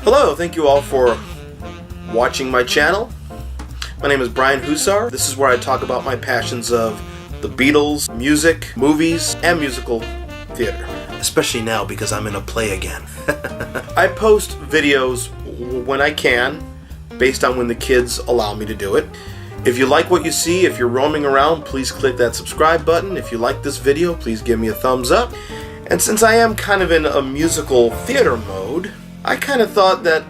Hello, thank you all for watching my channel. My name is Brian Hussar. This is where I talk about my passions of the Beatles, music, movies, and musical theater. Especially now because I'm in a play again. I post videos when I can, based on when the kids allow me to do it. If you like what you see, if you're roaming around, please click that subscribe button. If you like this video, please give me a thumbs up. And since I am kind of in a musical theater mode, I kind of thought that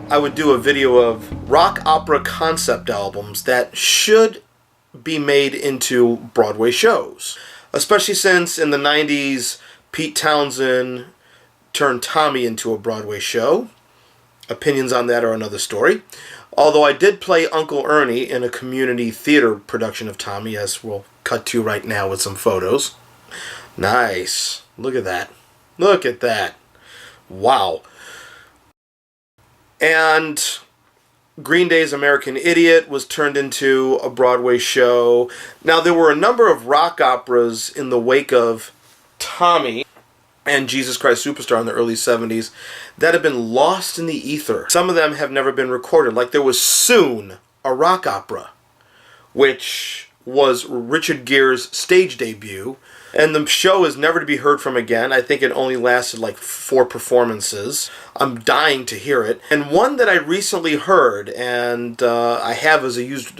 I would do a video of rock opera concept albums that should be made into Broadway shows. Especially since in the 90s, Pete Townsend turned Tommy into a Broadway show. Opinions on that are another story. Although I did play Uncle Ernie in a community theater production of Tommy, as we'll cut to right now with some photos. Nice. Look at that. Look at that. Wow. And Green Day's American Idiot was turned into a Broadway show. Now, there were a number of rock operas in the wake of Tommy and Jesus Christ Superstar in the early 70s that have been lost in the ether. Some of them have never been recorded. Like there was Soon, a rock opera, which was Richard Gere's stage debut. And the show is never to be heard from again. I think it only lasted like 4 performances. I'm dying to hear it. And one that I recently heard, and I have as a used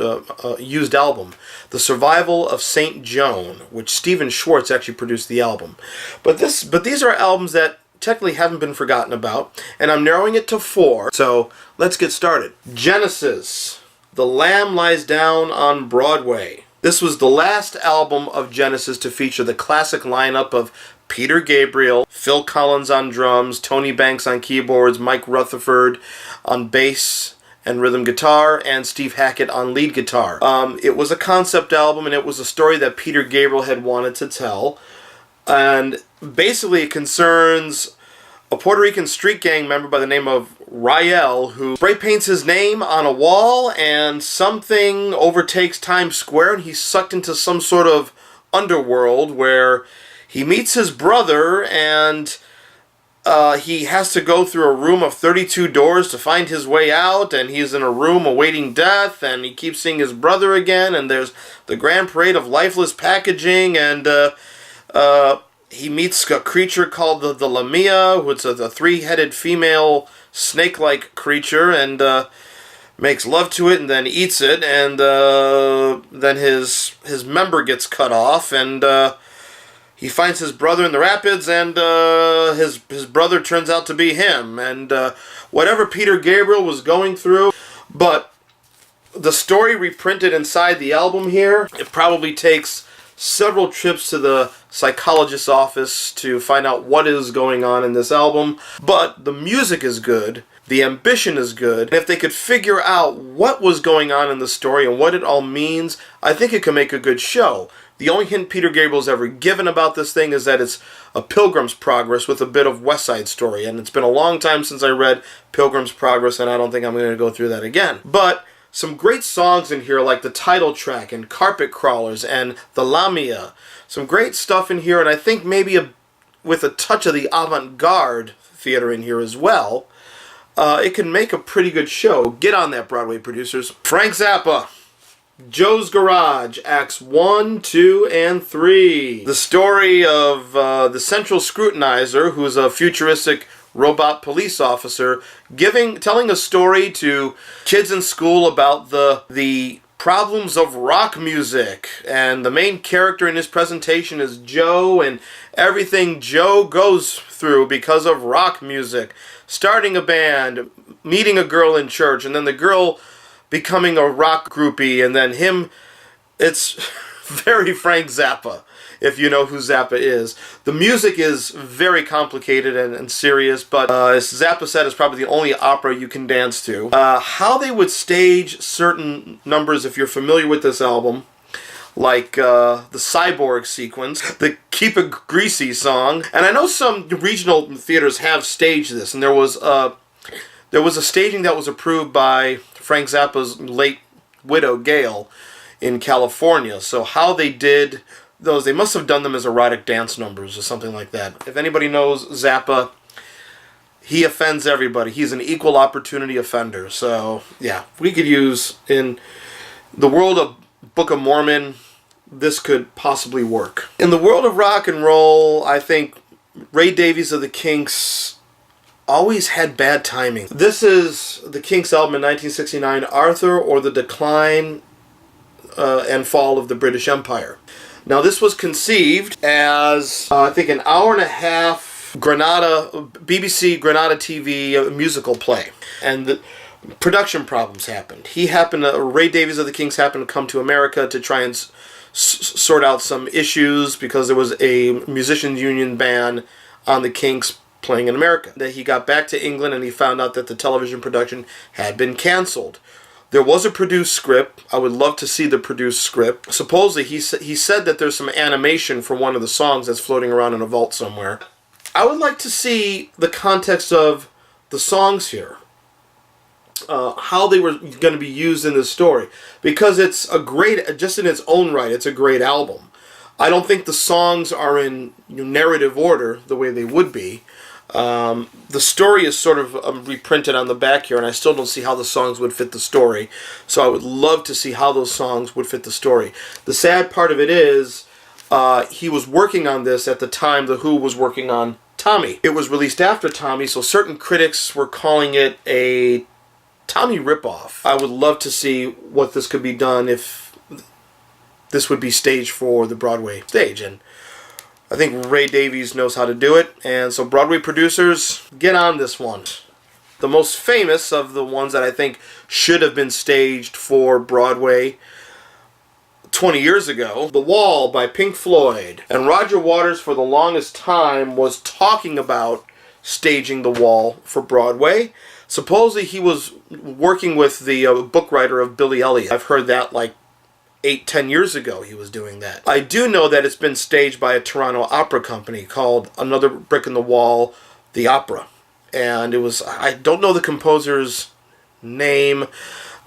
album, The Survival of St. Joan, which Stephen Schwartz actually produced the album. But these are albums that technically haven't been forgotten about, and I'm narrowing it to 4. So let's get started. Genesis, The Lamb Lies Down on Broadway. This was the last album of Genesis to feature the classic lineup of Peter Gabriel, Phil Collins on drums, Tony Banks on keyboards, Mike Rutherford on bass and rhythm guitar, and Steve Hackett on lead guitar. It was a concept album, and it was a story that Peter Gabriel had wanted to tell. And basically it concerns a Puerto Rican street gang member by the name of Rael, who spray paints his name on a wall, and something overtakes Times Square, and he's sucked into some sort of underworld where he meets his brother, and he has to go through a room of 32 doors to find his way out, and he's in a room awaiting death, and he keeps seeing his brother again, and there's the grand parade of lifeless packaging, and he meets a creature called the Lamia, which is a 3-headed female snake-like creature, and makes love to it and then eats it, and then his member gets cut off, and he finds his brother in the rapids, and his brother turns out to be him, and whatever Peter Gabriel was going through. But the story reprinted inside the album here, it probably takes several trips to the psychologist's office to find out what is going on in this album. But the music is good, the ambition is good, and if they could figure out what was going on in the story and what it all means, I think it could make a good show. The only hint Peter Gabriel's ever given about this thing is that it's a Pilgrim's Progress with a bit of West Side Story, and it's been a long time since I read Pilgrim's Progress, and I don't think I'm going to go through that again. But some great songs in here, like the title track and Carpet Crawlers and The Lamia. Some great stuff in here, and I think maybe with a touch of the avant-garde theater in here as well, it can make a pretty good show. Get on that, Broadway producers. Frank Zappa, Joe's Garage, Acts 1, 2, and 3. The story of the Central Scrutinizer, who's a futuristic robot police officer, telling a story to kids in school about the problems of rock music. And the main character in his presentation is Joe, and everything Joe goes through because of rock music. Starting a band, meeting a girl in church, and then the girl becoming a rock groupie, and then him. It's very Frank Zappa, if you know who Zappa is. The music is very complicated and serious, but as Zappa said, it's probably the only opera you can dance to. How they would stage certain numbers, if you're familiar with this album, like the Cyborg sequence, the Keep It Greasy song, and I know some regional theaters have staged this, and there was a staging that was approved by Frank Zappa's late widow, Gail, in California. So how they did those, they must have done them as erotic dance numbers or something like that. If anybody knows Zappa, he offends everybody. He's an equal opportunity offender. So, yeah, we could use, in the world of Book of Mormon, this could possibly work. In the world of rock and roll, I think Ray Davies of the Kinks always had bad timing. This is the Kinks album in 1969, Arthur, or the Decline and Fall of the British Empire. Now, this was conceived as, I think, an hour and a half BBC Granada TV musical play. And the production problems happened. Ray Davies of the Kinks happened to come to America to try and sort out some issues because there was a musicians union ban on the Kinks playing in America. That he got back to England and he found out that the television production had been canceled. There was a produced script. I would love to see the produced script. Supposedly he said that there's some animation for one of the songs that's floating around in a vault somewhere. I would like to see the context of the songs here. How they were going to be used in this story. Because it's a great, just in its own right, it's a great album. I don't think the songs are in narrative order the way they would be. The story is sort of reprinted on the back here, and I still don't see how the songs would fit the story. So I would love to see how those songs would fit the story. The sad part of it is, he was working on this at the time The Who was working on Tommy. It was released after Tommy, so certain critics were calling it a Tommy ripoff. I would love to see what this could be done if this would be staged for the Broadway stage. And I think Ray Davies knows how to do it. And so Broadway producers, get on this one. The most famous of the ones that I think should have been staged for Broadway 20 years ago, The Wall by Pink Floyd. And Roger Waters for the longest time was talking about staging The Wall for Broadway. Supposedly he was working with the book writer of Billy Elliot. I've heard that like 8-10 years ago he was doing that. I do know that it's been staged by a Toronto opera company called Another Brick in the Wall, the Opera. And it was, I don't know the composer's name,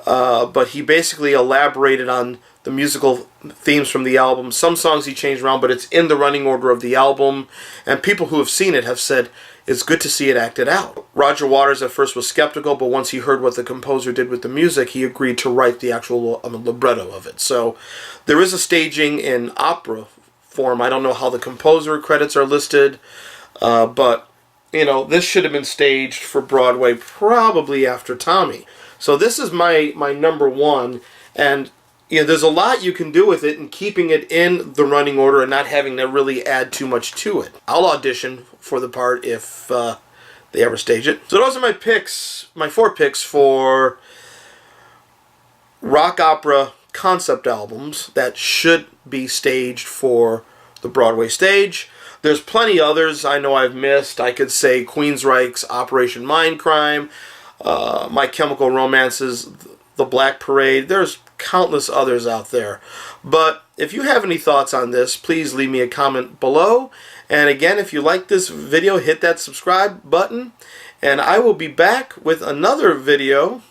but he basically elaborated on the musical themes from the album. Some songs he changed around, but it's in the running order of the album. And people who have seen it have said it's good to see it acted out. Roger Waters at first was skeptical, but once he heard what the composer did with the music, he agreed to write the actual libretto of it. So there is a staging in opera form. I don't know how the composer credits are listed, but this should have been staged for Broadway probably after Tommy. So this is my number one, and there's a lot you can do with it and keeping it in the running order and not having to really add too much to it. I'll audition for the part if they ever stage it. So those are my picks, my 4 picks for rock opera concept albums that should be staged for the Broadway stage. There's plenty others I know I've missed. I could say Queensryche's Operation Mindcrime, My Chemical Romance's The Black Parade. There's countless others out there. But if you have any thoughts on this, please leave me a comment below. And again, if you like this video, hit that subscribe button. And I will be back with another video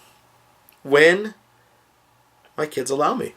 when my kids allow me.